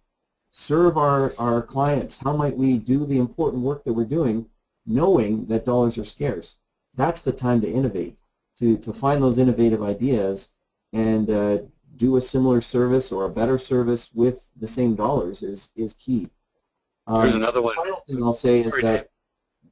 serve our clients? How might we do the important work that we're doing, knowing that dollars are scarce? That's the time to innovate, to find those innovative ideas and do a similar service or a better service with the same dollars is key. Here's another one. The final thing I'll say is that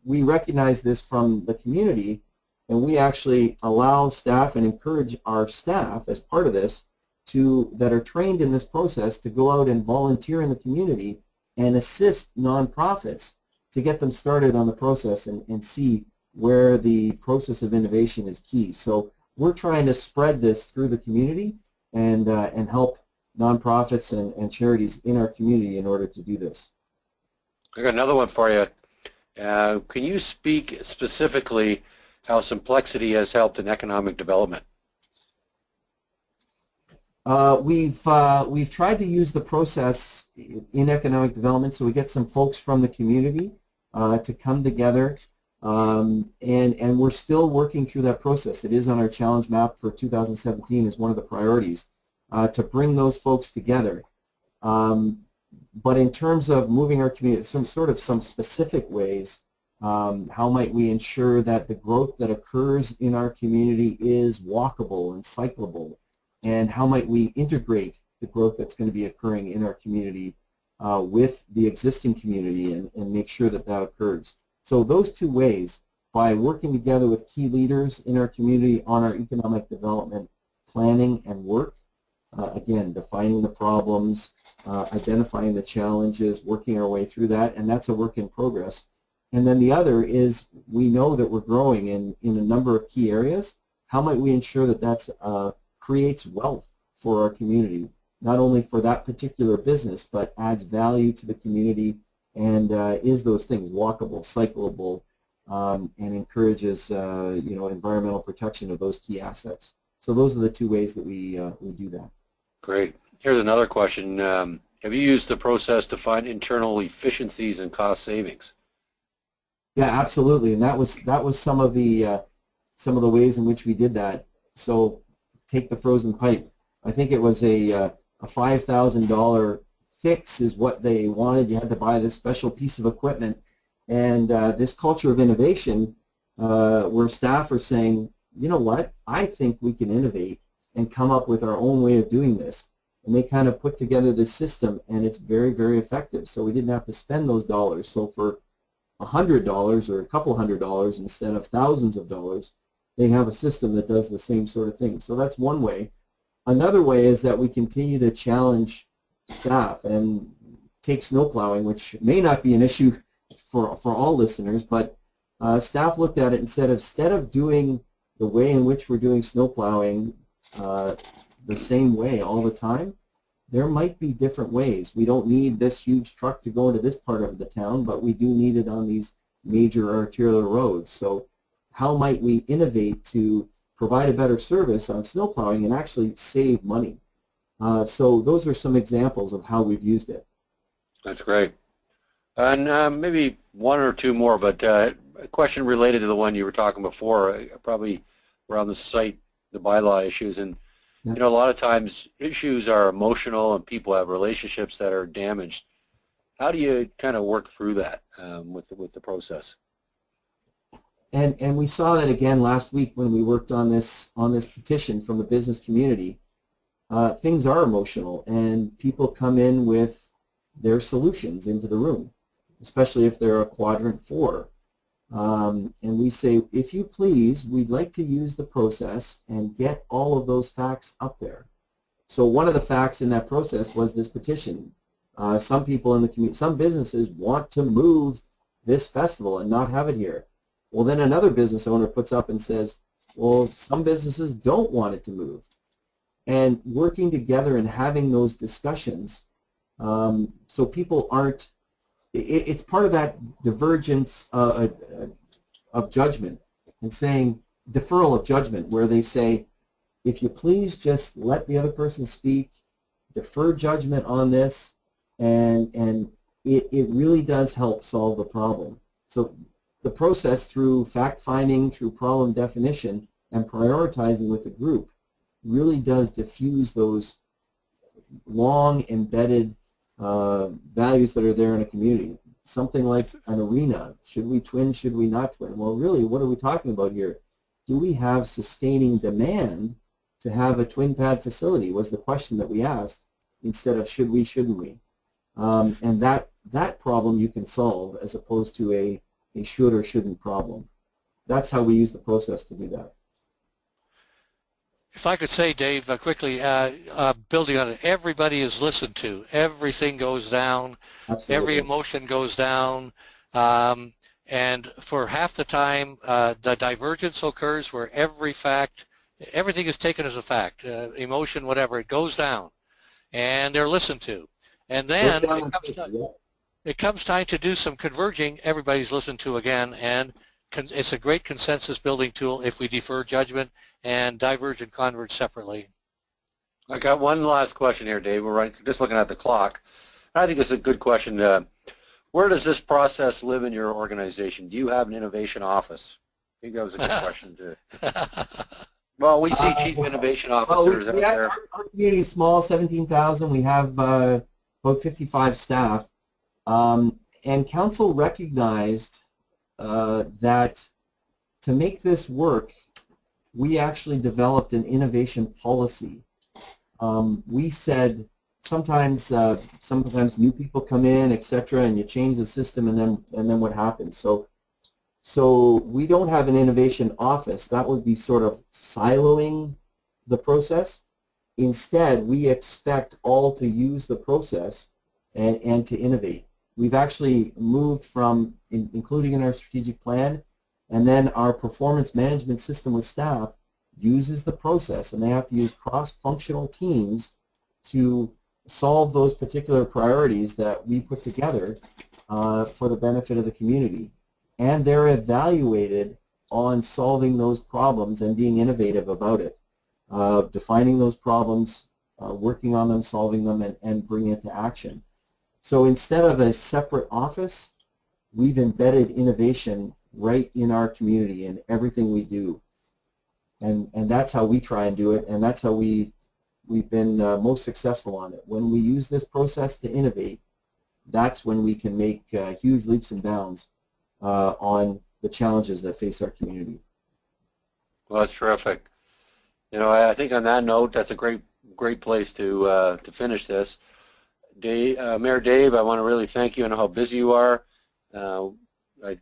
we recognize this from the community, and we actually allow staff and encourage our staff as part of this that are trained in this process to go out and volunteer in the community and assist nonprofits to get them started on the process and see where the process of innovation is key. So we're trying to spread this through the community and help nonprofits and charities in our community in order to do this. I got another one for you. Can you speak specifically how Simplexity has helped in economic development? We've tried to use the process in economic development, so we get some folks from the community to come together, and we're still working through that process. It is on our challenge map for 2017 as one of the priorities to bring those folks together. But in terms of moving our community, some specific ways, how might we ensure that the growth that occurs in our community is walkable and cyclable? And how might we integrate the growth that's going to be occurring in our community with the existing community and make sure that that occurs? So those two ways, by working together with key leaders in our community on our economic development planning and work, again, defining the problems, identifying the challenges, working our way through that, and that's a work in progress. And then the other is we know that we're growing in a number of key areas. How might we ensure that that's creates wealth for our community, not only for that particular business, but adds value to the community and is those things walkable, cyclable, and encourages environmental protection of those key assets. So those are the two ways that we do that. Great. Here's another question. Have you used the process to find internal efficiencies and cost savings? Yeah, absolutely, and that was some of the ways in which we did that. So take the frozen pipe. I think it was a $5,000 fix is what they wanted. You had to buy this special piece of equipment, and this culture of innovation where staff are saying, you know what, I think we can innovate and come up with our own way of doing this. And they kind of put together this system, and it's very, very effective. So we didn't have to spend those dollars. So for $100 or a couple $100 instead of thousands of dollars, they have a system that does the same sort of thing. So that's one way. Another way is that we continue to challenge staff and take snow plowing, which may not be an issue for all listeners, but staff looked at it and said, instead of doing the way in which we're doing snow plowing the same way all the time, there might be different ways. We don't need this huge truck to go into this part of the town, but we do need it on these major arterial roads. So how might we innovate to provide a better service on snow plowing and actually save money? So those are some examples of how we've used it. That's great. And maybe one or two more, but a question related to the one you were talking before, probably around the site, the bylaw issues. And you know, a lot of times issues are emotional and people have relationships that are damaged. How do you kind of work through that with the process? And we saw that again last week when we worked on this petition from the business community. Things are emotional, and people come in with their solutions into the room, especially if they're a quadrant 4. And we say, if you please, we'd like to use the process and get all of those facts up there. So one of the facts in that process was this petition. Some people in the community, some businesses want to move this festival and not have it here. Well, then another business owner puts up and says, well, some businesses don't want it to move. And working together and having those discussions so people aren't, it's part of that divergence of judgment and saying deferral of judgment, where they say, if you please just let the other person speak, defer judgment on this, and it really does help solve the problem. So the process through fact-finding, through problem definition, and prioritizing with the group really does diffuse those long embedded values that are there in a community. Something like an arena. Should we twin? Should we not twin? Well, really, what are we talking about here? Do we have sustaining demand to have a twin pad facility was the question that we asked, instead of should we, shouldn't we? And that problem you can solve as opposed to a should or shouldn't problem. That's how we use the process to do that. If I could say, Dave, quickly, building on it, everybody is listened to. Everything goes down. Absolutely. Every emotion goes down. And for half the time, the divergence occurs where everything is taken as a fact, emotion, whatever, it goes down. And they're listened to. And then it comes time to do some converging. Everybody's listened to again, and it's a great consensus building tool if we defer judgment and diverge and converge separately. I got one last question here, Dave. We're just looking at the clock. I think it's a good question. Where does this process live in your organization? Do you have an innovation office? I think that was a good question too. Well, we see chief innovation officers out there. Our community is small, 17,000. We have about 55 staff. And council recognized that to make this work, we actually developed an innovation policy. We said sometimes new people come in, etc., and you change the system, and then what happens? So we don't have an innovation office. That would be sort of siloing the process. Instead, we expect all to use the process and to innovate. We've actually moved from, including in our strategic plan, and then our performance management system with staff uses the process, and they have to use cross-functional teams to solve those particular priorities that we put together for the benefit of the community. And they're evaluated on solving those problems and being innovative about it, defining those problems, working on them, solving them, and bringing it to action. So instead of a separate office, we've embedded innovation right in our community in everything we do. And that's how we try and do it, and that's how we've been most successful on it. When we use this process to innovate, that's when we can make huge leaps and bounds on the challenges that face our community. Well, that's terrific. You know, I think on that note, that's a great place to finish this. Mayor Dave, I want to really thank you. I know how busy you are.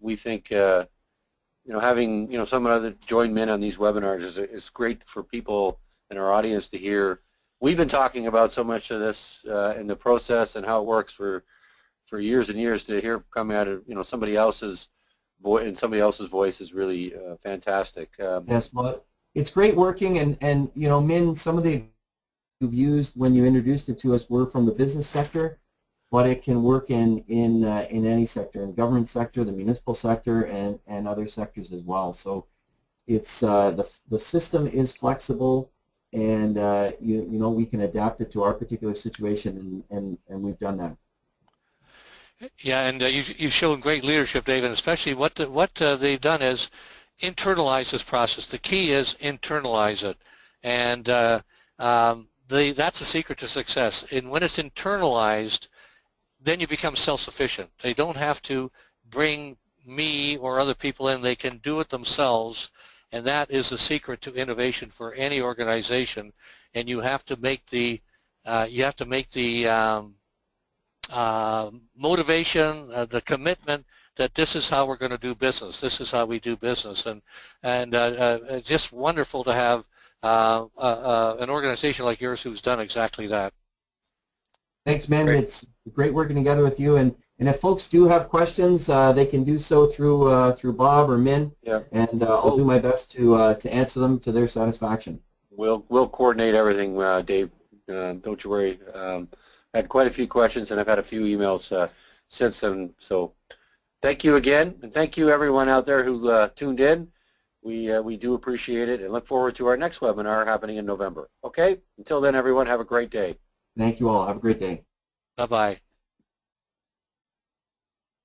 We think having someone other join in on these webinars is great for people in our audience to hear. We've been talking about so much of this in the process and how it works for years and years. To hear coming out of somebody else's voice, and somebody else's voice is really fantastic. Yes, well, it's great working, and Min, some of the you've used when you introduced it to us were from the business sector, but it can work in any sector, in the government sector, the municipal sector, and other sectors as well. So it's the system is flexible, and we can adapt it to our particular situation, and we've done that. Yeah, and you've shown great leadership, Dave, and especially what they've done is internalize this process. The key is internalize it, and that's the secret to success. And when it's internalized, then you become self-sufficient. They don't have to bring me or other people in. They can do it themselves, and that is the secret to innovation for any organization. And you have to make the motivation, the commitment that this is how we're going to do business. This is how we do business, and just wonderful to have an organization like yours who's done exactly that. Thanks, man. Great. It's great working together with you. And if folks do have questions, they can do so through Bob or Min. Yeah. And I'll do my best to answer them to their satisfaction. We'll coordinate everything, Dave. Don't you worry. I had quite a few questions, and I've had a few emails since then. So thank you again, and thank you everyone out there who tuned in. We do appreciate it, and look forward to our next webinar happening in November. Okay? Until then, everyone, have a great day. Thank you all. Have a great day. Bye-bye.